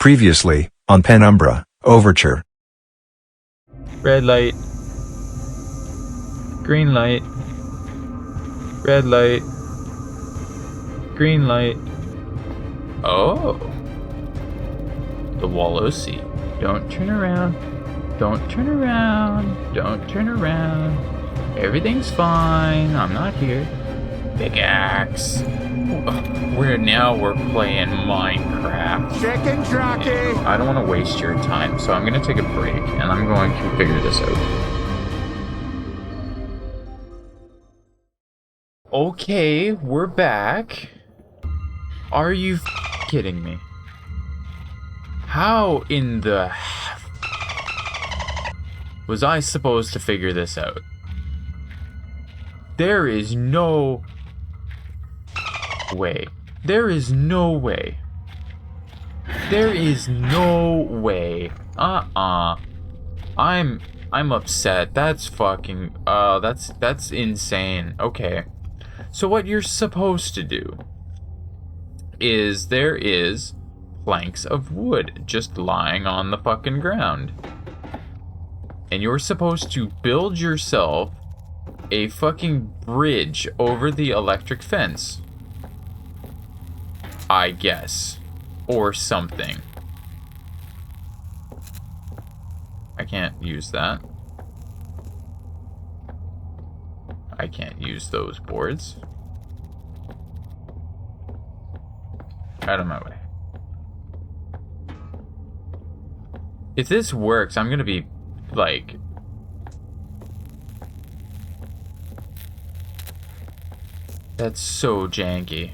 Previously, on Penumbra, Overture. Red light. Green light. Red light. Green light. Oh. The Wallowsy. Don't turn around. Don't turn around. Don't turn around. Everything's fine. I'm not here. Pickaxe. We're playing Minecraft. Chicken jockey! I don't want to waste your time, so I'm going to take a break and I'm going to figure this out. Okay, we're back. Are you kidding me? How in the was I supposed to figure this out? There is no way. There is no way. There is no way. I'm upset. That's fucking that's insane. Okay. So what you're supposed to do is there is planks of wood just lying on the fucking ground. And you're supposed to build yourself a fucking bridge over the electric fence. I guess. Or something. I can't use that. I can't use those boards. Out of my way. If this works, I'm gonna be like... That's so janky.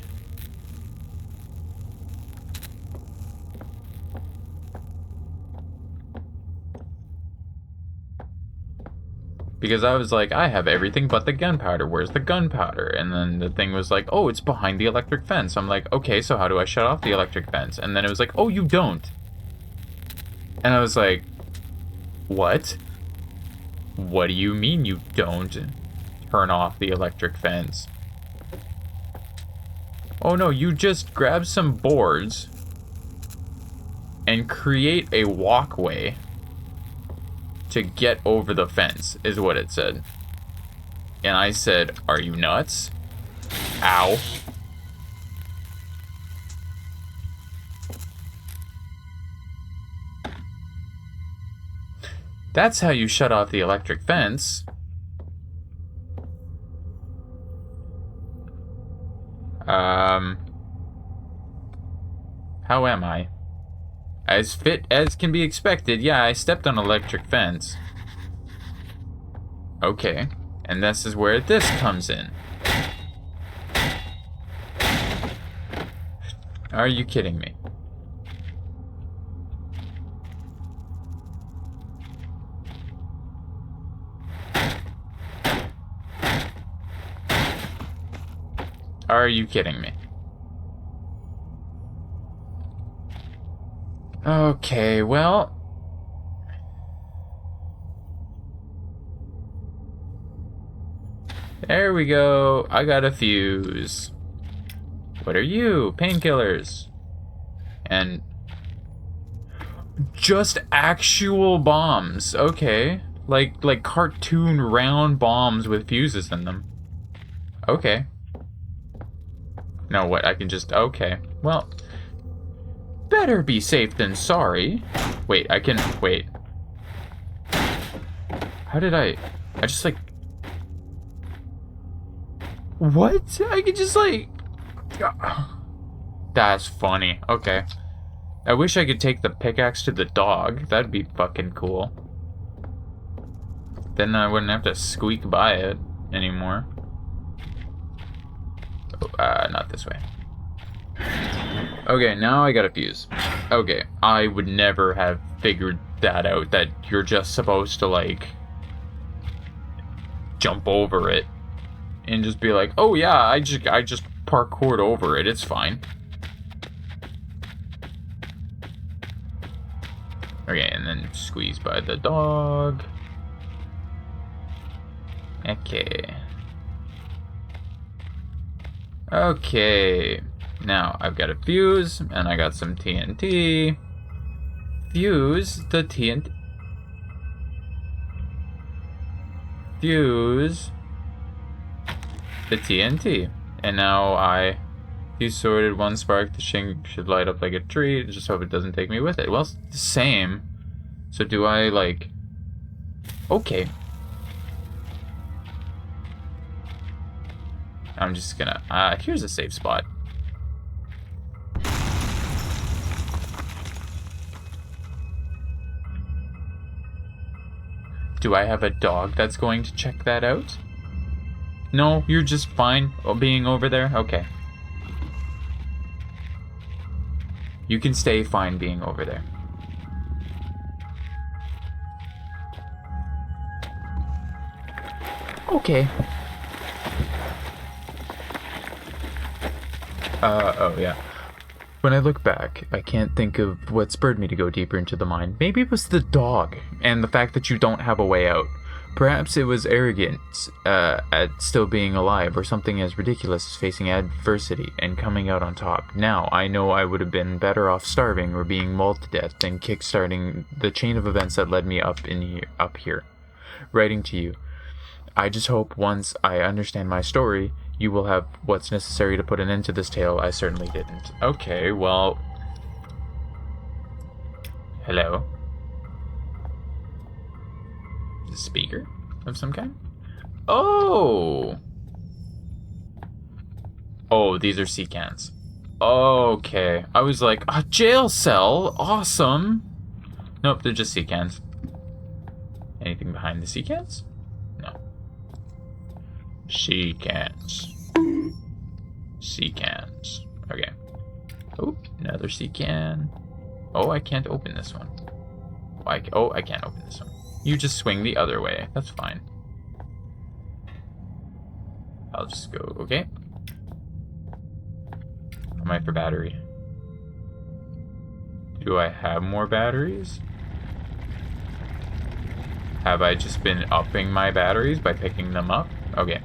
Because I was like, I have everything but the gunpowder. Where's the gunpowder? And then the thing was like, oh, it's behind the electric fence. I'm like, okay, so how do I shut off the electric fence? And then it was like, oh, you don't. And I was like, what? What do you mean you don't turn off the electric fence? Oh no, you just grab some boards and create a walkway to get over the fence, is what it said. And I said, are you nuts? Ow. That's how you shut off the electric fence. How am I? As fit as can be expected. Yeah, I stepped on electric fence. Okay. And this is where this comes in. Are you kidding me? Are you kidding me? Okay, well... There we go. I got a fuse. What are you? Painkillers. And... just actual bombs. Okay. Like cartoon round bombs with fuses in them. Okay. No, what? I can just... Okay. Well... better be safe than sorry. Wait, I can... Wait. How did I just like... What? I could just like... That's funny. Okay. I wish I could take the pickaxe to the dog. That'd be fucking cool. Then I wouldn't have to squeak by it anymore. Oh, not this way. Okay, now I got a fuse. Okay, I would never have figured that out, that you're just supposed to, like, jump over it and just be like, oh yeah, I just parkoured over it, it's fine. Okay, and then squeeze by the dog. Okay. Okay. Now, I've got a fuse, and I got some TNT. fuse the TNT. Fuse the TNT. And now I sorted one spark. The shing should light up like a tree. Just hope it doesn't take me with it. Well, it's the same. So do I, like... Okay. I'm just gonna... here's a safe spot. Do I have a dog that's going to check that out? No, you're just fine being over there? Okay. You can stay fine being over there. Okay. Oh yeah. When I look back, I can't think of what spurred me to go deeper into the mine. Maybe it was the dog, and the fact that you don't have a way out. Perhaps it was arrogance at still being alive, or something as ridiculous as facing adversity and coming out on top. Now, I know I would have been better off starving or being mauled to death than kickstarting the chain of events that led me up here. Writing to you. I just hope once I understand my story, you will have what's necessary to put an end to this tale. I certainly didn't. Okay, well... Hello? Is it a speaker of some kind? Oh! Oh, these are sea cans. Okay. I was like, a jail cell? Awesome! Nope, they're just sea cans. Anything behind the sea cans? No. Sea cans. Sea cans. Okay. Oh, another sea can. Oh, I can't open this one. Oh, I can't open this one. You just swing the other way. That's fine. I'll just go, okay. Am I for battery? Do I have more batteries? Have I just been upping my batteries by picking them up? Okay.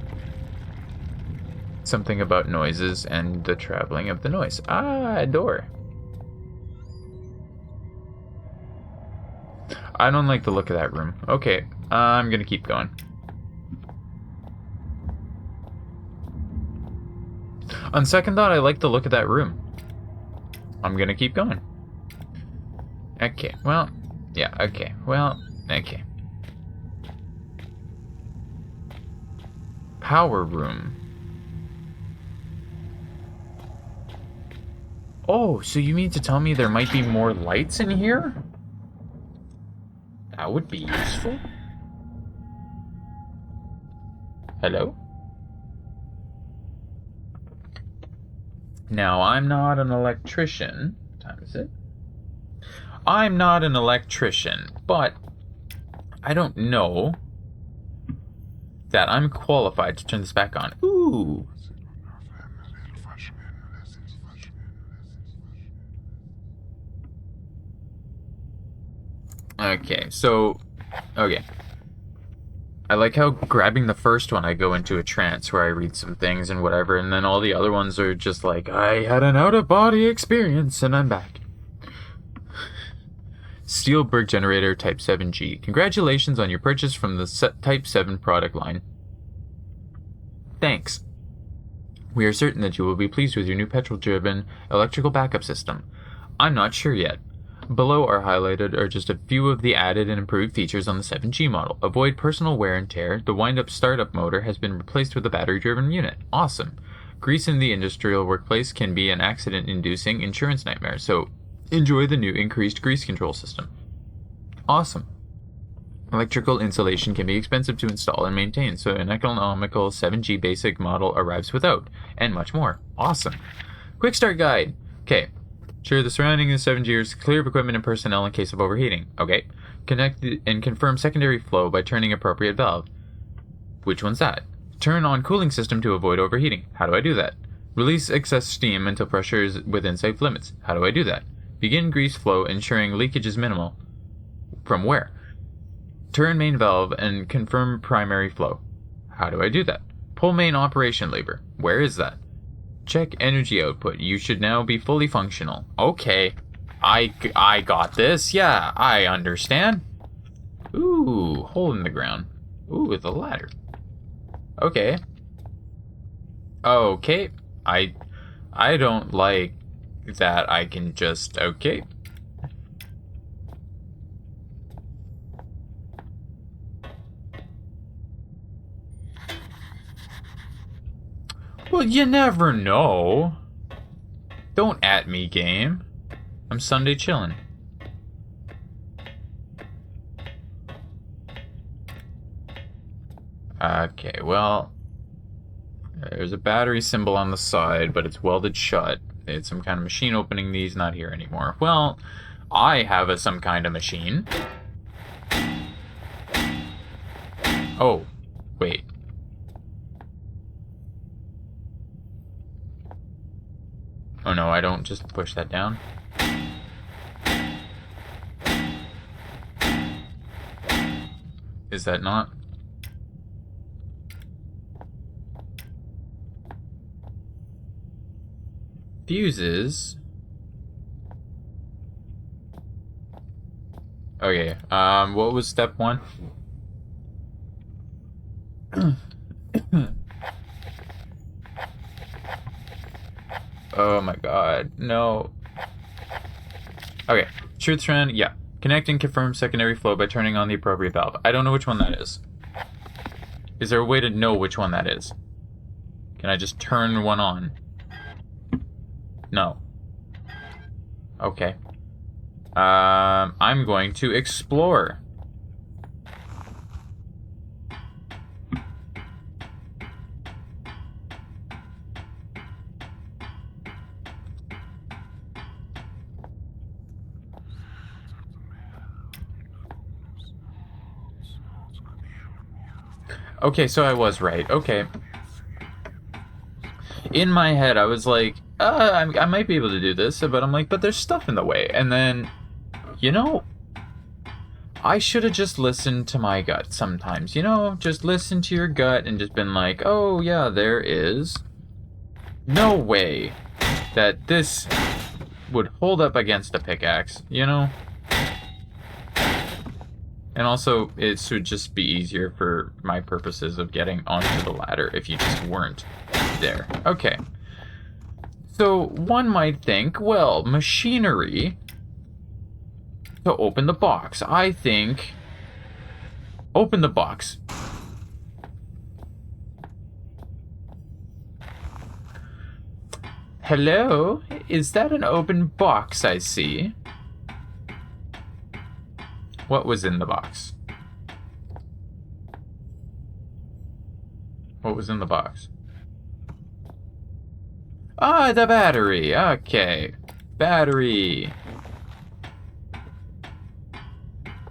Something about noises and the traveling of the noise. Ah, a door. I don't like the look of that room. Okay, I'm gonna keep going. On second thought, I like the look of that room. I'm gonna keep going. Okay, well, yeah, okay, well, okay. Power room. Oh, so you mean to tell me there might be more lights in here? That would be useful. Hello? Now, I'm not an electrician. What time is it? I'm not an electrician, but I don't know that I'm qualified to turn this back on. Ooh. Okay, so, okay. I like how grabbing the first one, I go into a trance where I read some things and whatever, and then all the other ones are just like, I had an out-of-body experience, and I'm back. Steelberg Generator Type 7G. Congratulations on your purchase from the Type 7 product line. Thanks. We are certain that you will be pleased with your new petrol-driven electrical backup system. I'm not sure yet. Below are highlighted are just a few of the added and improved features on the 7G model. Avoid personal wear and tear. The wind-up startup motor has been replaced with a battery-driven unit. Awesome. Grease in the industrial workplace can be an accident-inducing insurance nightmare, so enjoy the new increased grease control system. Awesome. Electrical insulation can be expensive to install and maintain, so an economical 7G basic model arrives without, and much more. Awesome. Quick start guide. Okay. Ensure the surrounding of 7G is clear of equipment and personnel in case of overheating. Okay. Connect and confirm secondary flow by turning appropriate valve. Which one's that? Turn on cooling system to avoid overheating. How do I do that? Release excess steam until pressure is within safe limits. How do I do that? Begin grease flow, ensuring leakage is minimal. From where? Turn main valve and confirm primary flow. How do I do that? Pull main operation lever. Where is that? Check energy output. You should now be fully functional. Okay. I got this. Yeah, I understand. Ooh, hole in the ground. Ooh, with a ladder. Okay. Okay. I don't like that I can just... Okay. Well, you never know. Don't at me, game. I'm Sunday chillin'. Okay, well... There's a battery symbol on the side, but it's welded shut. It's some kind of machine opening these, not here anymore. Well, I have some kind of machine. Oh, wait. Oh no, I don't just push that down. Is that not? Fuses. Okay, what was step 1? Oh my god, no. Okay, truth trend, yeah. Connect and confirm secondary flow by turning on the appropriate valve. I don't know which one that is. Is there a way to know which one that is? Can I just turn one on? No. Okay. I'm going to explore. Okay, so I was right. Okay. In my head, I was like, I might be able to do this, but I'm like, but there's stuff in the way. And then, you know, I should have just listened to my gut sometimes. You know, just listen to your gut and just been like, oh yeah, there is no way that this would hold up against a pickaxe, you know? And also, it would just be easier for my purposes of getting onto the ladder if you just weren't there. Okay. So, one might think, well, machinery to open the box. I think... Open the box. Hello? Is that an open box I see? What was in the box? What was in the box? Ah, the battery. Okay. Battery.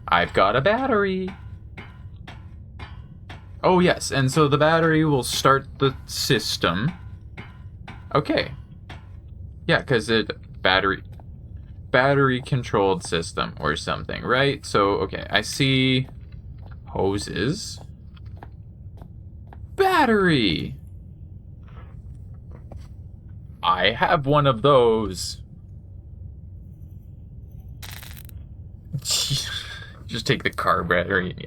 I've got a battery. Oh, yes. And so the battery will start the system. Okay. Yeah, because battery controlled system or something, right? So, okay, I see hoses. Battery! I have one of those. Just take the car battery.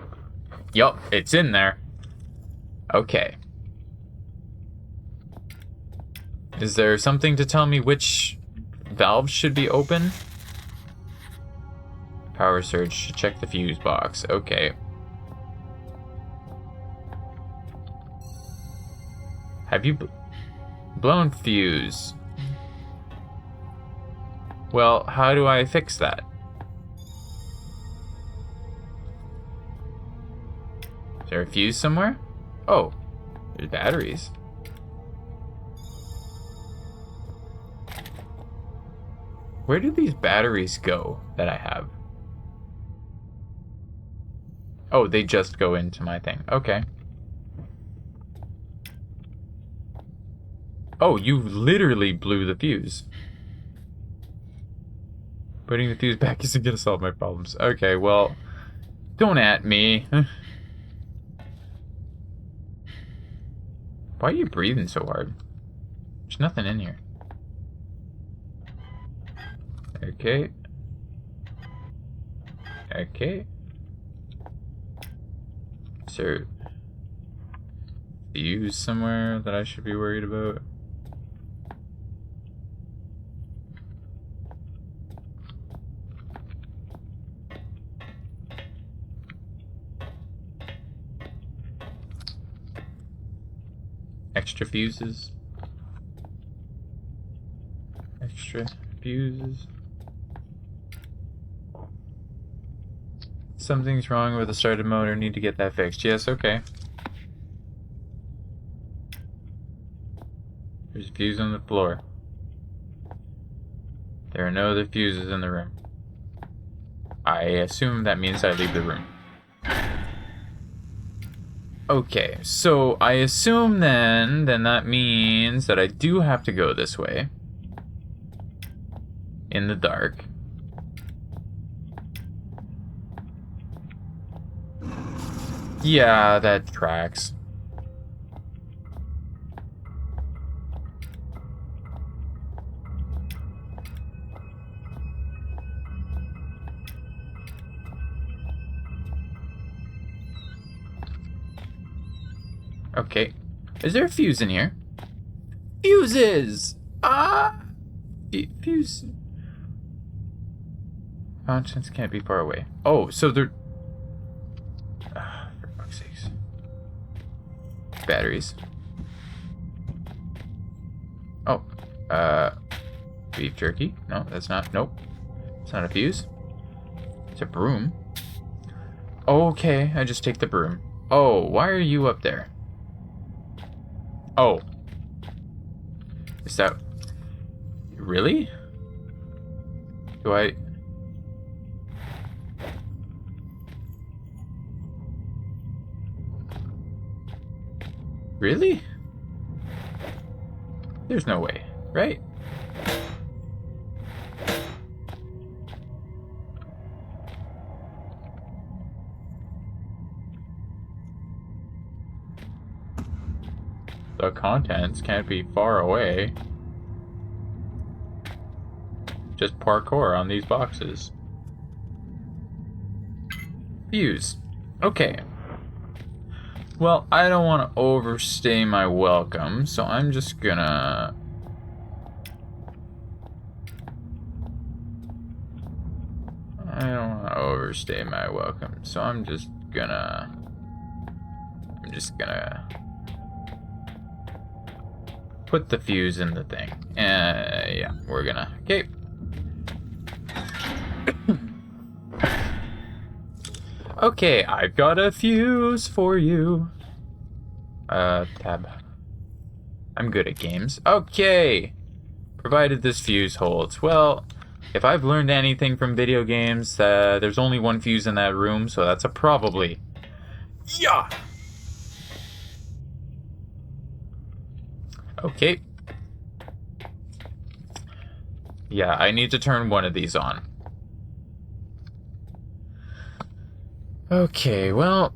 Yup, it's in there. Okay. Is there something to tell me which valves should be open? Power surge. Check the fuse box. Okay. Have you blown fuse? Well, how do I fix that? Is there a fuse somewhere? Oh, there's batteries. Where do these batteries go that I have? Oh, they just go into my thing. Okay. Oh, you literally blew the fuse. Putting the fuse back isn't gonna solve my problems. Okay, well, don't at me. Why are you breathing so hard? There's nothing in here. Okay. Okay. Is there a fuse somewhere that I should be worried about? Extra fuses? Extra fuses? Something's wrong with the started motor. Need to get that fixed. Yes, okay. There's a fuse on the floor. There are no other fuses in the room. I assume that means I leave the room. Okay, so I assume then that means that I do have to go this way. In the dark. Yeah, that tracks. Okay. Is there a fuse in here? Fuses! Ah! Fuse. Fountains can't be far away. Oh, so they're... for fuck's sakes. Batteries. Oh. Beef jerky? No, that's not... Nope. It's not a fuse. It's a broom. Okay, I just take the broom. Oh, why are you up there? Oh. Is that... Really? Do I... Really? There's no way, right? The contents can't be far away. Just parkour on these boxes. Fuse. Okay. Well, I don't want to overstay my welcome, so I'm just gonna... I don't want to overstay my welcome, so I'm just gonna put the fuse in the thing. Yeah, we're gonna... Okay. Okay, I've got a fuse for you. Tab. I'm good at games. Okay. Provided this fuse holds. Well, if I've learned anything from video games, there's only one fuse in that room, so that's a probably. Yeah! Okay. Yeah, I need to turn one of these on. Okay, well,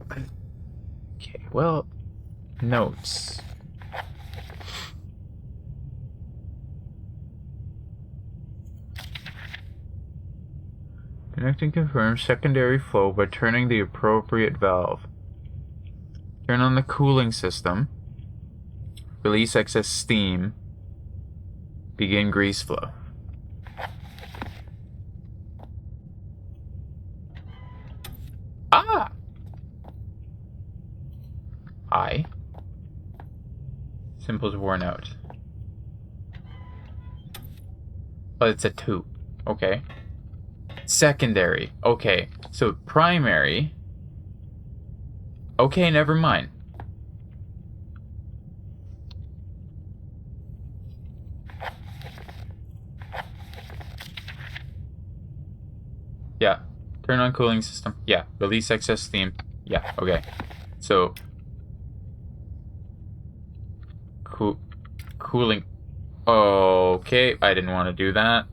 notes. Connecting confirms secondary flow by turning the appropriate valve. Turn on the cooling system. Release excess steam. Begin grease flow. Ah! I. Symbols worn out. Oh, it's a 2. Okay. Secondary. Okay. So primary. Okay, never mind. Yeah. Turn on cooling system. Yeah. Release excess steam. Yeah. Okay. So. Cooling. Okay. I didn't want to do that.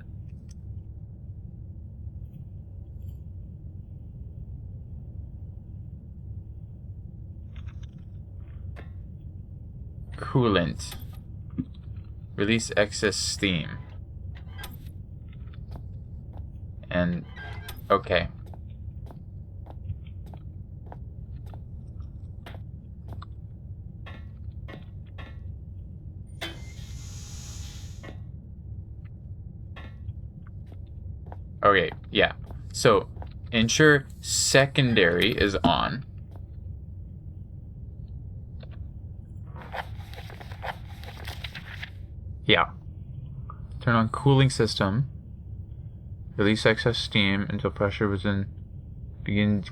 Coolant. Release excess steam. And. Okay. Okay, yeah. So, ensure secondary is on. Yeah. Turn on cooling system. Release excess steam until pressure within begins.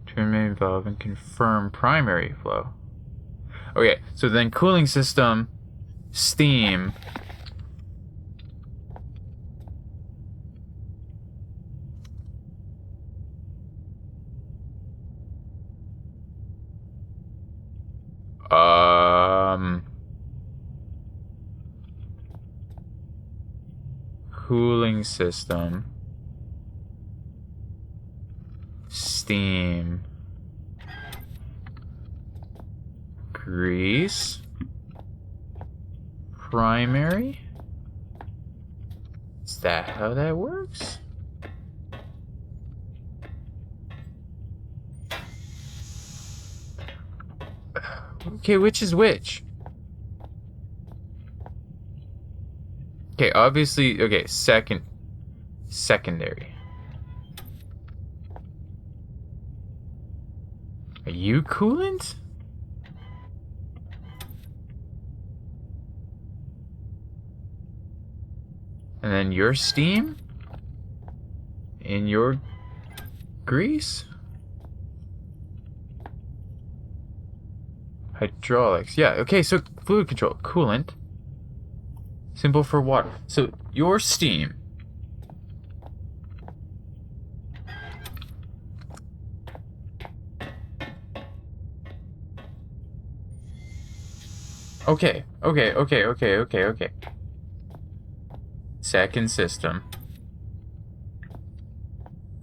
Turn main valve and confirm primary flow. Okay, so then cooling system, steam. Cooling system, steam, grease, primary. Is that how that works? Okay, which is which? Okay, obviously, okay, secondary. Are you coolant? And then your steam? In your grease? Hydraulics. Yeah, okay, so fluid control. Coolant. Symbol for water. So your steam. Okay. Second system.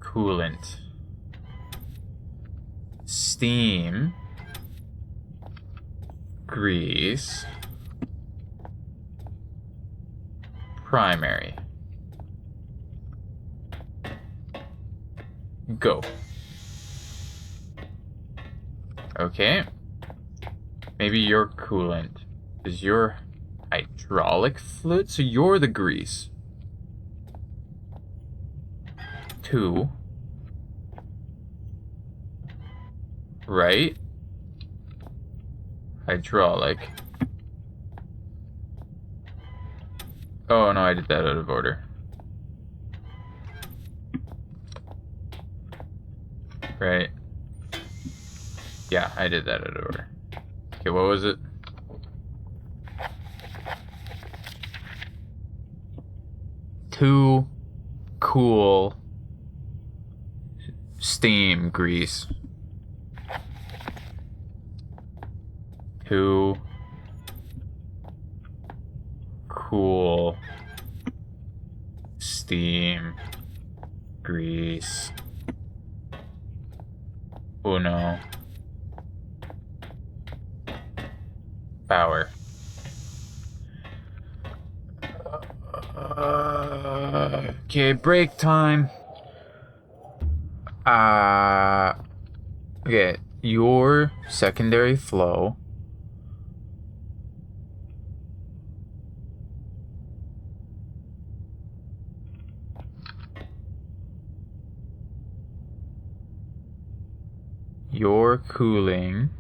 Coolant. Steam. Grease. Primary. Go. Okay. Maybe you're coolant. Is your hydraulic fluid? So you're the grease. 2. Right? Hydraulic. Oh no, I did that out of order. Right. Yeah, I did that out of order. Okay, what was it? Two, cool, steam, grease. 2, cool, steam, grease. Oh no. Power. Okay, break time. Okay, your secondary flow. Your cooling.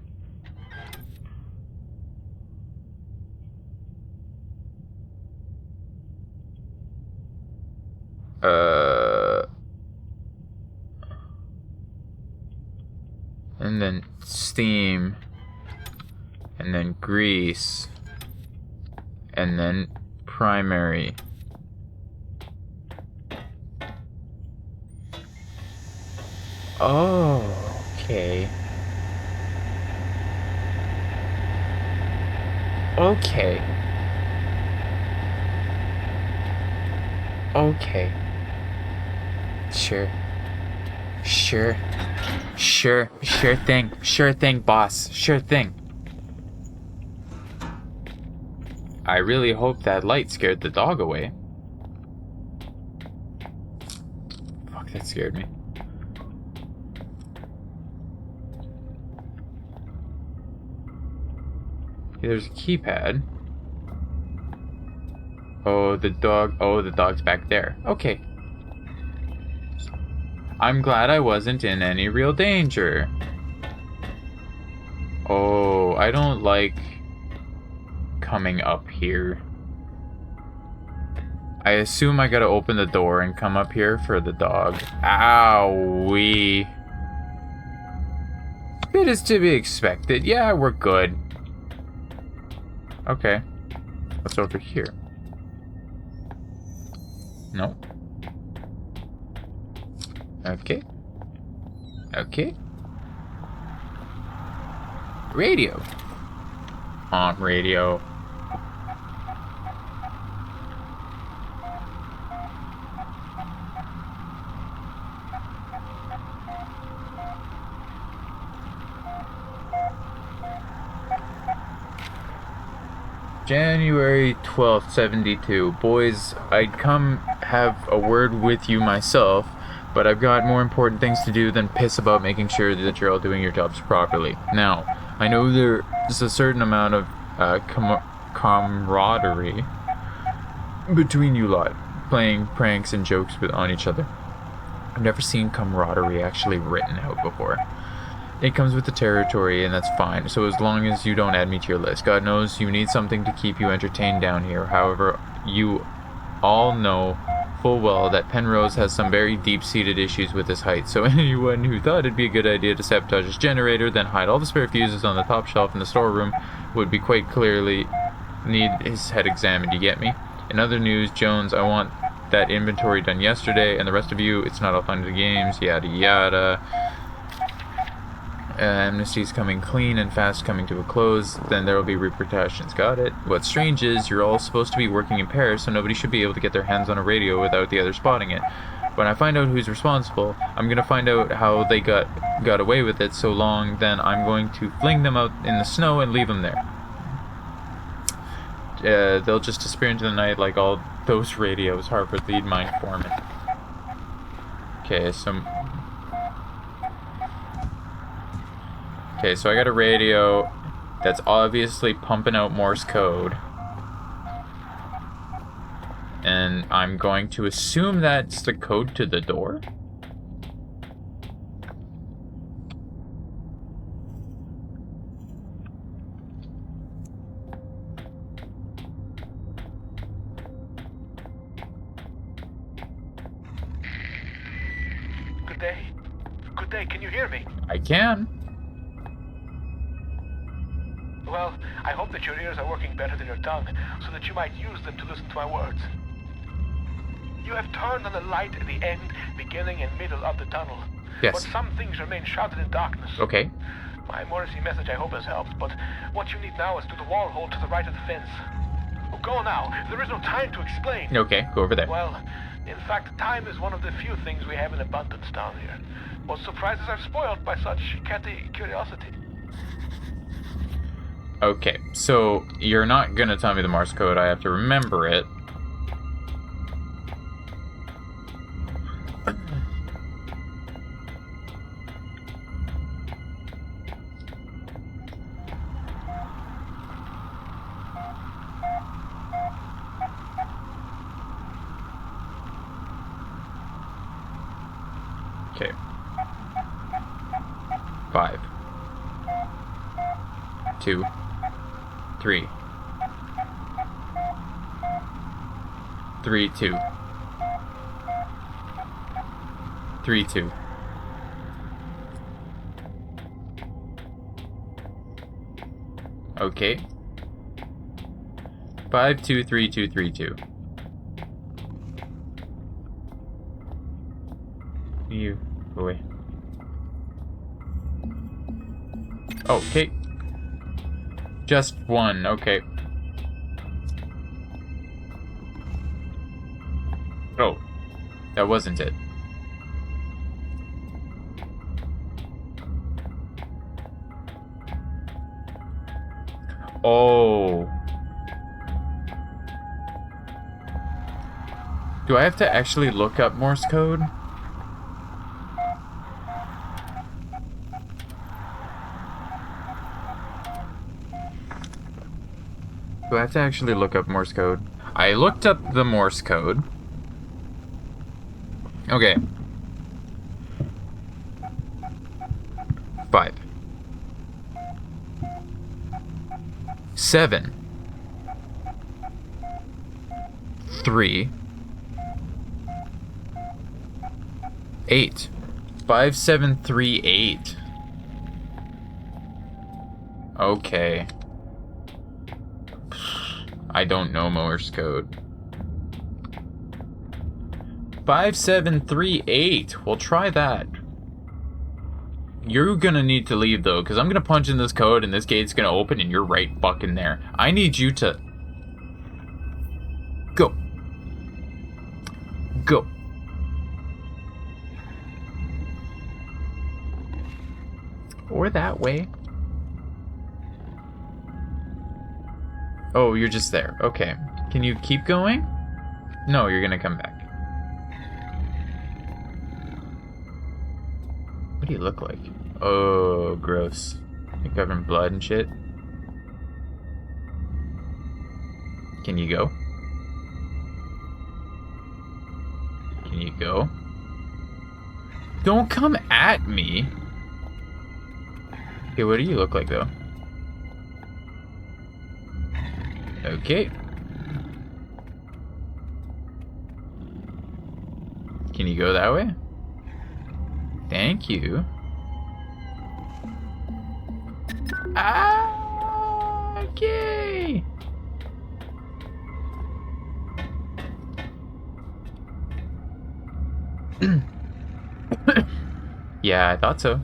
And then steam, and then grease, and then primary. Oh, okay. Okay. Okay. Sure. Sure thing, boss. Sure thing. I really hope that light scared the dog away. Fuck, that scared me. Okay, there's a keypad. Oh, the dog. Oh, the dog's back there. Okay. I'm glad I wasn't in any real danger. Oh, I don't like coming up here. I assume I gotta open the door and come up here for the dog. Owie. It is to be expected. Yeah, we're good. Okay. What's over here? No. Okay. Okay. Radio. Radio. January 12th, 72. Boys, I'd come have a word with you myself, but I've got more important things to do than piss about making sure that you're all doing your jobs properly. Now, I know there's a certain amount of camaraderie between you lot, playing pranks and jokes on each other. I've never seen camaraderie actually written out before. It comes with the territory, and that's fine, so as long as you don't add me to your list. God knows you need something to keep you entertained down here. However, you all know full well that Penrose has some very deep-seated issues with his height, so anyone who thought it'd be a good idea to sabotage his generator, then hide all the spare fuses on the top shelf in the storeroom, would be quite clearly need his head examined, you get me? In other news, Jones, I want that inventory done yesterday, and the rest of you, it's not all fun and games, yada yada. Amnesty's coming clean and fast coming to a close, then there will be repercussions. Got it? What's strange is you're all supposed to be working in pairs, so nobody should be able to get their hands on a radio without the other spotting it. When I find out who's responsible, I'm gonna find out how they got away with it so long, then I'm going to fling them out in the snow and leave them there. They'll just disappear into the night like all those radios, Harvard lead mine foreman. Okay, so I got a radio that's obviously pumping out Morse code. And I'm going to assume that's the code to the door? Good day. Good day, can you hear me? I can. Well, I hope that your ears are working better than your tongue, so that you might use them to listen to my words. You have turned on the light at the end, beginning, and middle of the tunnel. Yes. But some things remain shrouded in darkness. Okay. My Morrissey message I hope has helped, but what you need now is to the wall hole to the right of the fence. Oh, go now. There is no time to explain. Okay, go over there. Well, in fact, time is one of the few things we have in abundance down here. What surprises are spoiled by such catty curiosity. Okay, so you're not gonna tell me the Morse code, I have to remember it. Okay. 5, 2, 3, 3, 2, 3, 2. Okay. 5, 2, 3, 2, 3, 2. You boy. Okay. Just one, okay. Oh, that wasn't it. Oh. Do I have to actually look up Morse code? Do I have to actually look up Morse code? I looked up the Morse code. Okay. 5. 7. 3. 8. 5, 7, 3, 8. Okay. I don't know Morse code. 5, 7, 3, 8. We'll try that. You're gonna need to leave though, because I'm gonna punch in this code and this gate's gonna open and you're right fucking there. I need you to go. Go. Or that way. Oh, you're just there. Okay. Can you keep going? No, you're gonna come back. What do you look like? Oh, gross. You're covered in blood and shit. Can you go? Can you go? Don't come at me. Okay, what do you look like though? Okay. Can you go that way? Thank you. Ah, okay. Yeah, I thought so.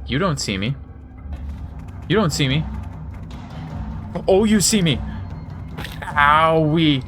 You don't see me. You don't see me. Oh, you see me. Owie.